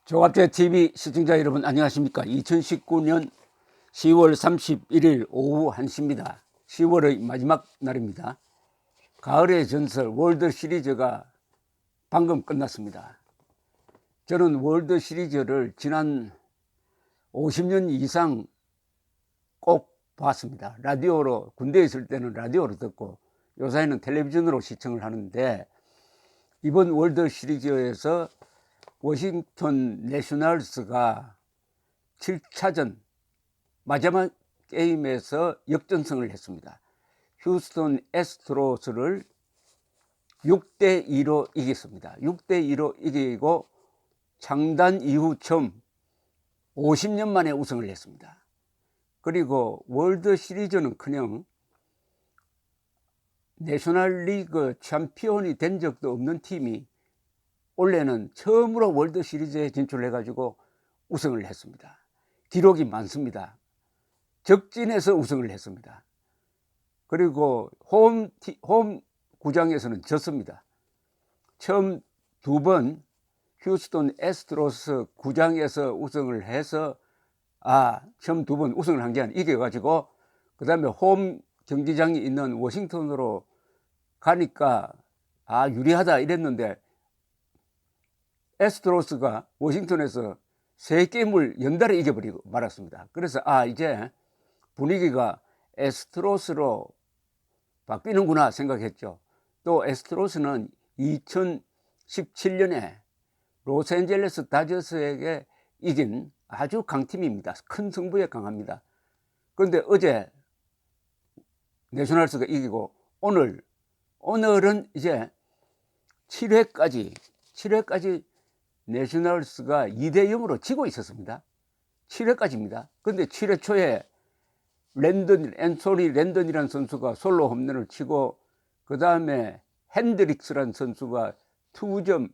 조갑재 TV 시청자 여러분 안녕하십니까. 2019년 10월 31일 오후 1시입니다. 10월의 마지막 날입니다. 가을의 전설 월드 시리즈가 방금 끝났습니다. 저는 월드 시리즈를 지난 50년 이상 꼭 봤습니다. 라디오로, 군대에 있을 때는 라디오로 듣고 요새는 텔레비전으로 시청을 하는데, 이번 월드 시리즈에서 워싱턴 내셔널스가 7차전 마지막 게임에서 역전승을 했습니다. 휴스턴 애스트로스를 6대2로 이겼습니다. 6대2로 이기고 창단 이후 처음 50년 만에 우승을 했습니다. 그리고 월드 시리즈는커녕 내셔널리그 챔피언이 된 적도 없는 팀이 올해는 처음으로 월드 시리즈에 진출해가지고 우승을 했습니다. 기록이 많습니다. 적진에서 우승을 했습니다. 그리고 홈 구장에서는 졌습니다. 처음 두 번 휴스턴 애스트로스 구장에서 우승을 해서 처음 두 번 우승을 한 게 아니라 이겨가지고 그 다음에 홈 경기장이 있는 워싱턴으로 가니까 유리하다 이랬는데 애스트로스가 워싱턴에서 3게임을 연달아 이겨버리고 말았습니다. 그래서 이제 분위기가 애스트로스로 바뀌는구나 생각했죠. 또 애스트로스는 2017년에 로스앤젤레스 다저스에게 이긴 아주 강팀입니다. 큰 승부에 강합니다. 그런데 어제 내셔널스가 이기고 오늘은 이제 7회까지 내셔널스가 2대0으로 지고 있었습니다. 7회까지입니다. 그런데 7회 초에 앤소니 랜던이라는 선수가 솔로 홈런을 치고, 그 다음에 핸드릭스라는 선수가 투런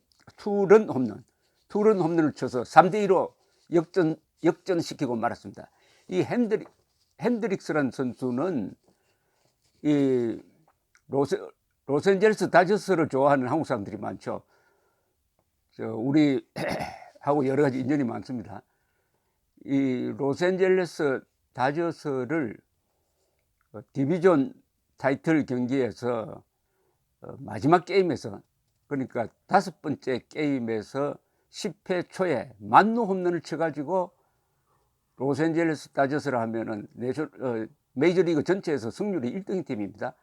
홈런을 쳐서 3대2로 역전시키고 말았습니다. 이 핸드릭스라는 선수는 이 로스앤젤레스 다저스를 좋아하는 한국 사람들이 많죠. 우리하고 여러 가지 인연이 많습니다. 이 로스앤젤레스 다저스를 디비전 타이틀 경기에서 마지막 게임에서, 그러니까 5번째 게임에서 10회 초에 만루 홈런을 쳐가지고 로스앤젤레스 다저스라 하면은 메이저리그 전체에서 승률이 1등인 팀입니다.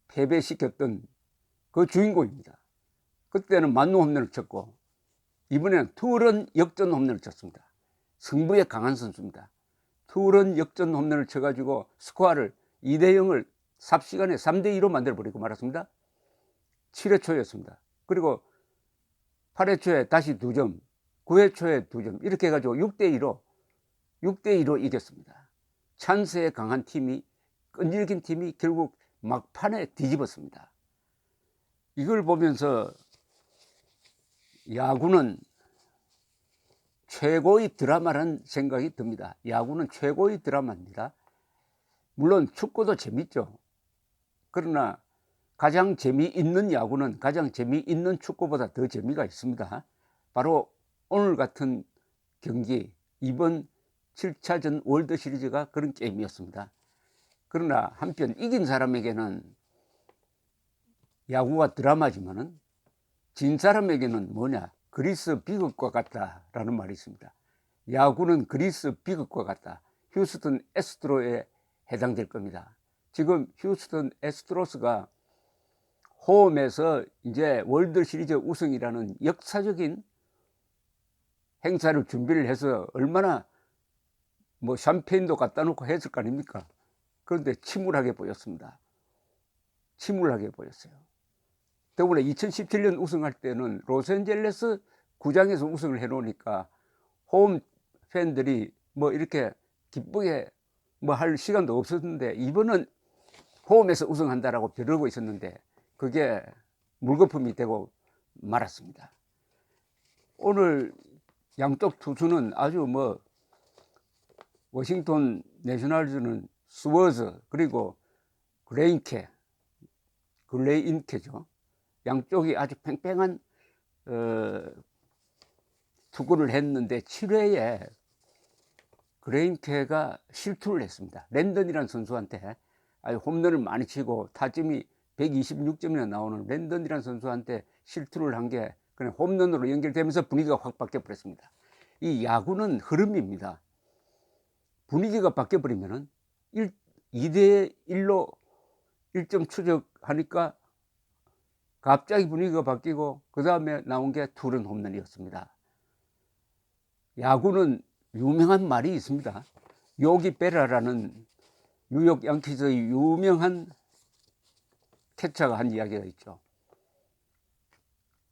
패배시켰던 그 주인공입니다. 그때는 만루 홈런을 쳤고 이번에는 투런 역전 홈런을 쳤습니다. 승부에 강한 선수입니다. 투런 역전 홈런을 쳐가지고 스코어를 2대0을 삽시간에 3대2로 만들어버리고 말았습니다. 7회 초였습니다. 그리고 8회 초에 다시 2점, 9회 초에 2점, 이렇게 해가지고 6대2로 이겼습니다. 찬스에 강한 팀이, 끈질긴 팀이 결국 막판에 뒤집었습니다. 이걸 보면서 야구는 최고의 드라마라는 생각이 듭니다. 야구는 최고의 드라마입니다. 물론 축구도 재밌죠. 그러나 가장 재미있는 야구는 가장 재미있는 축구보다 더 재미가 있습니다. 바로 오늘 같은 경기, 이번 7차전 월드 시리즈가 그런 게임이었습니다. 그러나 한편 이긴 사람에게는 야구가 드라마지만은 진 사람에게는 그리스 비극과 같다라는 말이 있습니다. 야구는 그리스 비극과 같다. 휴스턴 애스트로에 해당될 겁니다. 지금 휴스턴 애스트로스가 홈에서 이제 월드 시리즈 우승이라는 역사적인 행사를 준비를 해서 얼마나 샴페인도 갖다 놓고 했을 거 아닙니까? 그런데 침울하게 보였습니다. 침울하게 보였어요. 더구나 2017년 우승할 때는 로스앤젤레스 구장에서 우승을 해놓으니까 홈 팬들이 이렇게 기쁘게 할 시간도 없었는데, 이번은 홈에서 우승한다라고 벼르고 있었는데 그게 물거품이 되고 말았습니다. 오늘 양쪽 투수는 아주 워싱턴 내셔널즈는 스워즈 그리고 글레인케죠. 양쪽이 아주 팽팽한 투구를 했는데 7회에 그레인케가 실투를 했습니다. 랜던이라는 선수한테 홈런을 많이 치고 타점이 126점이나 나오는 랜던이라는 선수한테 실투를 한 게 그냥 홈런으로 연결되면서 분위기가 확 바뀌어 버렸습니다. 이 야구는 흐름입니다. 분위기가 바뀌어 버리면은 2대 1로 1점 추적하니까 갑자기 분위기가 바뀌고 그 다음에 나온 게 투런 홈런이었습니다. 야구는 유명한 말이 있습니다. 요기 베라라는 뉴욕 양키즈의 유명한 캐쳐가 한 이야기가 있죠.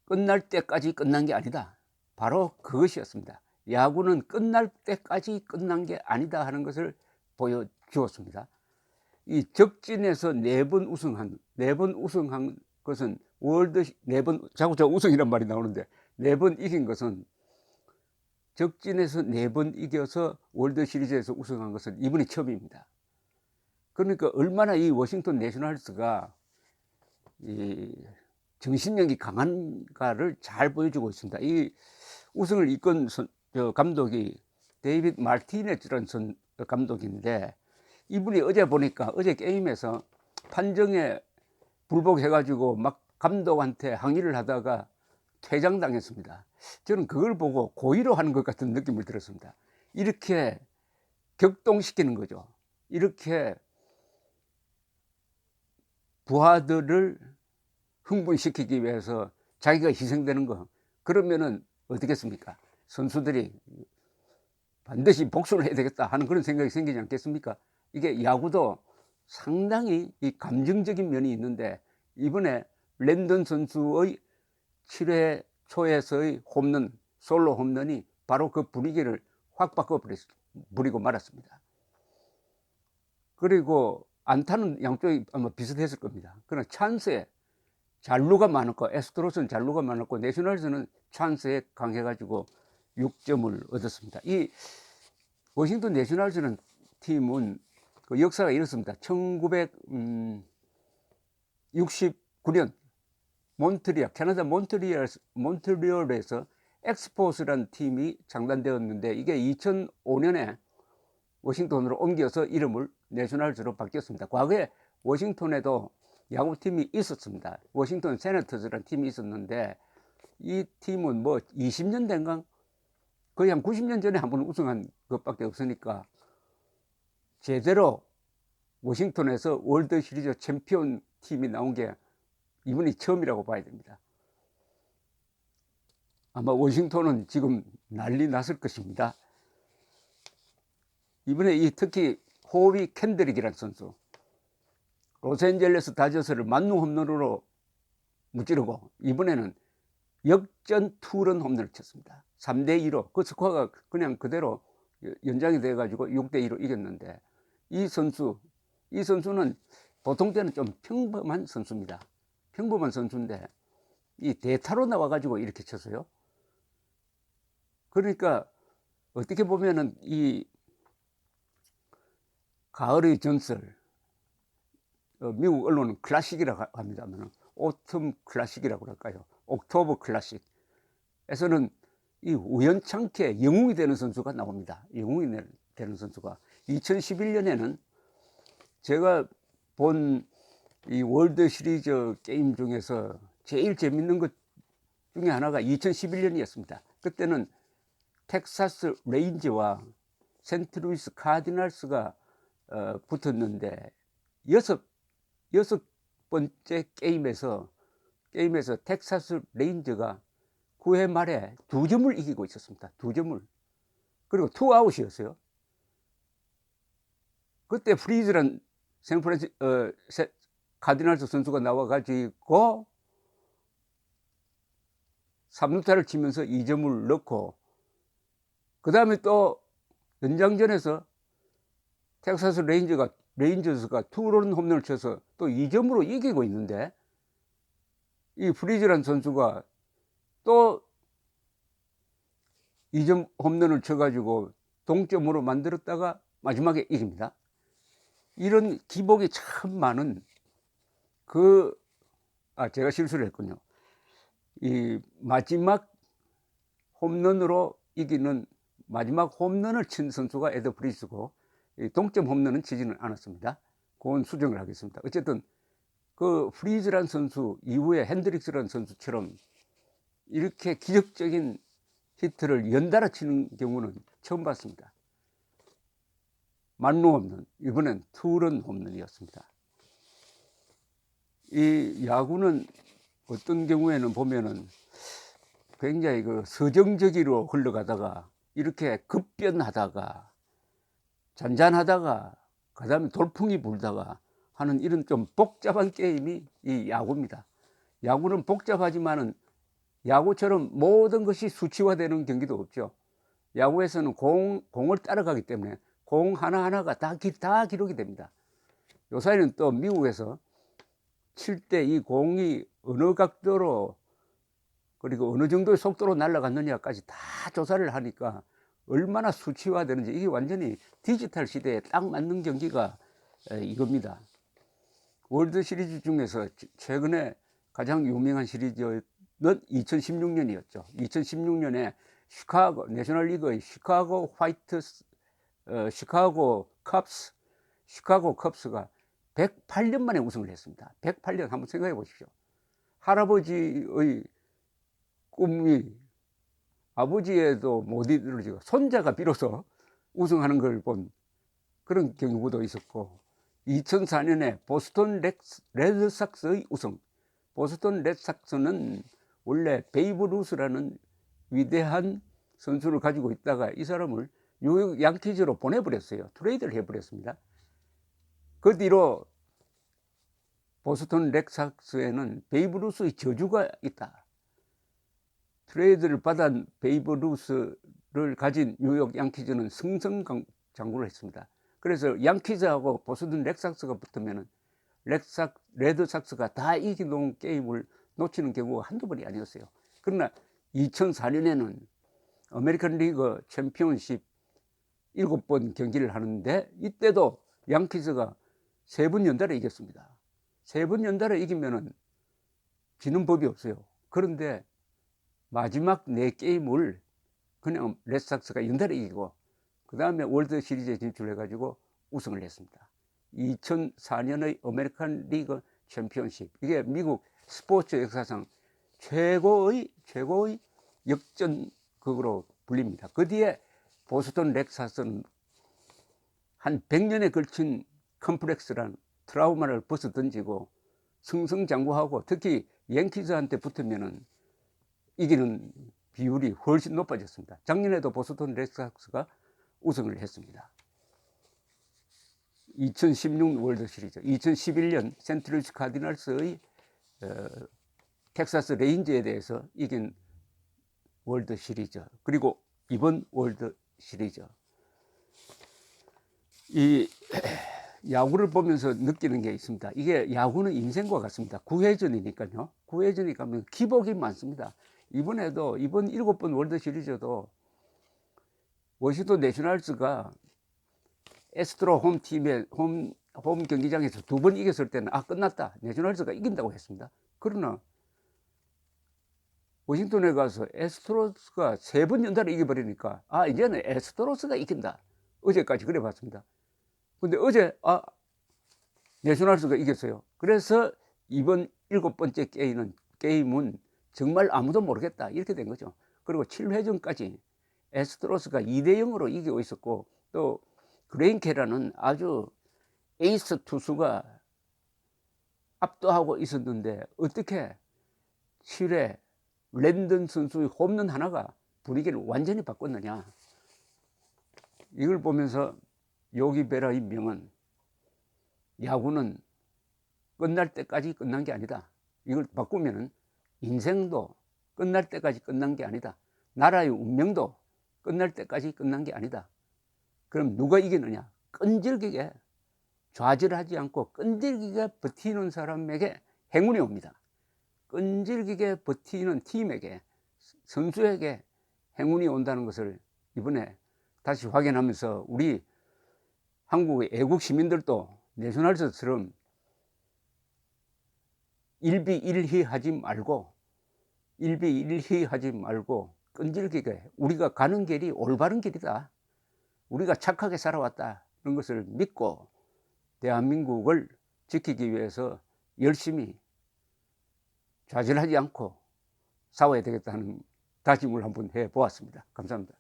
끝날 때까지 끝난 게 아니다. 바로 그것이었습니다. 야구는 끝날 때까지 끝난 게 아니다 하는 것을 보여주었습니다. 이 적진에서 4번 우승한 것은 월드 4번 자꾸 저 우승이란 말이 나오는데 4번 이긴 것은 적진에서 4번 이겨서 월드 시리즈에서 우승한 것은 이번이 처음입니다. 그러니까 얼마나 이 워싱턴 내셔널스가 이 정신력이 강한가를 잘 보여주고 있습니다. 이 우승을 이끈 감독이 데이빗 마르티네즈라는 감독인데 이분이 어제 보니까 어제 게임에서 판정에 불복해가지고 막 감독한테 항의를 하다가 퇴장당했습니다. 저는 그걸 보고 고의로 하는 것 같은 느낌을 들었습니다. 이렇게 격동시키는 거죠. 이렇게 부하들을 흥분시키기 위해서 자기가 희생되는 거, 그러면은 어떻겠습니까? 선수들이 반드시 복수를 해야 되겠다 하는 그런 생각이 생기지 않겠습니까? 이게 야구도 상당히 이 감정적인 면이 있는데 이번에 랜던 선수의 7회 초에서의 홈런, 솔로 홈런이 바로 그 분위기를 확 바꿔버리고 말았습니다. 그리고 안타는 양쪽이 아마 비슷했을 겁니다. 그러나 찬스에 잔루가 많았고 에스트로스는 잔루가 많았고 내셔널즈는 찬스에 강해가지고 6점을 얻었습니다. 이 워싱턴 내셔널즈는 팀은 그 역사가 이렇습니다. 1969년 캐나다 몬트리올에서 엑스포스라는 팀이 창단되었는데 이게 2005년에 워싱턴으로 옮겨서 이름을 내셔널즈로 바뀌었습니다. 과거에 워싱턴에도 야구팀이 있었습니다. 워싱턴 세네터즈라는 팀이 있었는데 이 팀은 뭐 20년 된가 거의 한 90년 전에 한번 우승한 것밖에 없으니까 제대로 워싱턴에서 월드 시리즈 챔피언 팀이 나온 게 이번이 처음이라고 봐야 됩니다. 아마 워싱턴은 지금 난리 났을 것입니다. 이번에 특히 호비 캔드릭이라는 선수, 로스앤젤레스 다저스를 만루 홈런으로 무찌르고 이번에는 역전 투런 홈런을 쳤습니다. 3대2로 그 스코어가 그냥 그대로 연장이 돼가지고 6대2로 이겼는데 이 선수는 보통 때는 좀 평범한 선수입니다. 평범한 선수인데 이 대타로 나와가지고 이렇게 쳤어요. 그러니까 어떻게 보면은 이 가을의 전설, 미국 언론은 클래식이라고 합니다만 오텀 클래식이라고 할까요? 옥토버 클래식에서는 이 우연찮게 영웅이 되는 선수가 나옵니다. 영웅이 되는 선수가 2011년에는 제가 본 이 월드 시리즈 게임 중에서 제일 재밌는 것 중에 하나가 2011년이었습니다. 그때는 텍사스 레인지와 센트루이스 카디널스가 붙었는데 여섯 번째 게임에서 텍사스 레인저가 9회 말에 2점을 이기고 있었습니다. 2점을. 그리고 투아웃이었어요. 그때 프리즈란 카디널스 선수가 나와가지고 3루타를 치면서 2점을 넣고 그 다음에 또 연장전에서 텍사스 레인저스가 투런 홈런을 쳐서 또 2점으로 이기고 있는데 이 프리즈란 선수가 또 2점 홈런을 쳐가지고 동점으로 만들었다가 마지막에 이깁니다. 이런 기복이 참 많은 제가 실수를 했군요. 이 마지막 홈런으로 이기는 마지막 홈런을 친 선수가 에드 프리스고 동점 홈런은 치지는 않았습니다. 그건 수정을 하겠습니다. 어쨌든 그 프리즈란 선수 이후에 핸드릭스라는 선수처럼 이렇게 기적적인 히트를 연달아 치는 경우는 처음 봤습니다. 만루 홈런, 이번엔 투런 홈런이었습니다. 이 야구는 어떤 경우에는 보면은 굉장히 그 서정적으로 흘러가다가 이렇게 급변하다가 잔잔하다가 그 다음에 돌풍이 불다가 하는 이런 좀 복잡한 게임이 이 야구입니다. 야구는 복잡하지만은 야구처럼 모든 것이 수치화되는 경기도 없죠. 야구에서는 공을 따라가기 때문에 공 하나하나가 다 기록이 됩니다. 요사이는 또 미국에서 칠 때 이 공이 어느 각도로 그리고 어느 정도의 속도로 날아갔느냐까지 다 조사를 하니까 얼마나 수치화되는지 이게 완전히 디지털 시대에 딱 맞는 경기가 이겁니다. 월드 시리즈 중에서 최근에 가장 유명한 시리즈는 2016년이었죠. 2016년에 시카고 내셔널리그의 시카고 컵스가 108년 만에 우승을 했습니다. 108년 한번 생각해 보십시오. 할아버지의 꿈이 아버지에도 못 이루어지고 손자가 비로소 우승하는 걸 본 그런 경우도 있었고 2004년에 보스턴 레드삭스의 우승. 보스턴 레드삭스는 원래 베이브 루스라는 위대한 선수를 가지고 있다가 이 사람을 뉴욕 양키즈로 보내버렸어요. 트레이드를 해버렸습니다. 그 뒤로 보스턴 레드삭스에는 베이브 루스의 저주가 있다. 트레이드를 받은 베이브 루스를 가진 뉴욕 양키즈는 승승장구를 했습니다. 그래서 양키즈하고 보스턴 레드삭스가 붙으면 레드삭스가 다 이기는 게임을 놓치는 경우가 한두 번이 아니었어요. 그러나 2004년에는 아메리칸 리그 챔피언십 7번 경기를 하는데 이때도 양키즈가 3번 연달아 이겼습니다. 3번 연달아 이기면은 지는 법이 없어요. 그런데 마지막 4게임을 그냥 레드삭스가 연달아 이기고 그 다음에 월드 시리즈에 진출해가지고 우승을 했습니다. 2004년의 아메리칸 리그 챔피언십, 이게 미국 스포츠 역사상 최고의 역전극으로 불립니다. 그 뒤에 보스턴 레드삭스는 한 100년에 걸친 컴플렉스란 트라우마를 벗어던지고 승승장구하고 특히 양키즈한테 붙으면은 이기는 비율이 훨씬 높아졌습니다. 작년에도 보스턴 레드삭스가 우승을 했습니다. 2016 월드 시리즈, 2011년 센트루이스 카디널스의 텍사스 레인저에 대해서 이긴 월드 시리즈, 그리고 이번 월드 시리즈. 이 야구를 보면서 느끼는 게 있습니다. 이게 야구는 인생과 같습니다. 9회전이니까요. 9회전이 가면 기복이 많습니다. 이번 7번 월드 시리즈도 워싱턴 내셔널즈가 에스트로 홈팀의 홈 경기장에서 2번 이겼을 때는 끝났다, 내셔널즈가 이긴다고 했습니다. 그러나 워싱턴에 가서 에스트로스가 3번 연달아 이겨버리니까 이제는 에스트로스가 이긴다, 어제까지 그래 봤습니다. 근데 어제 내셔널즈가 이겼어요. 그래서 이번 7번째 게임은 정말 아무도 모르겠다, 이렇게 된 거죠. 그리고 7회전까지 에스트로스가 2대0으로 이기고 있었고, 또 그레인케라는 아주 에이스 투수가 압도하고 있었는데 어떻게 7회 랜던 선수의 홈런 하나가 분위기를 완전히 바꿨느냐. 이걸 보면서 요기 베라의 명은 야구는 끝날 때까지 끝난 게 아니다. 이걸 바꾸면은 인생도 끝날 때까지 끝난 게 아니다. 나라의 운명도 끝날 때까지 끝난 게 아니다. 그럼 누가 이기느냐? 끈질기게 좌절하지 않고 끈질기게 버티는 사람에게 행운이 옵니다. 끈질기게 버티는 팀에게, 선수에게 행운이 온다는 것을 이번에 다시 확인하면서 우리 한국의 애국 시민들도 내셔널즈처럼 일비일희하지 말고 끈질기게 우리가 가는 길이 올바른 길이다, 우리가 착하게 살아왔다, 이런 것을 믿고 대한민국을 지키기 위해서 열심히 좌절하지 않고 싸워야 되겠다는 다짐을 한번 해보았습니다. 감사합니다.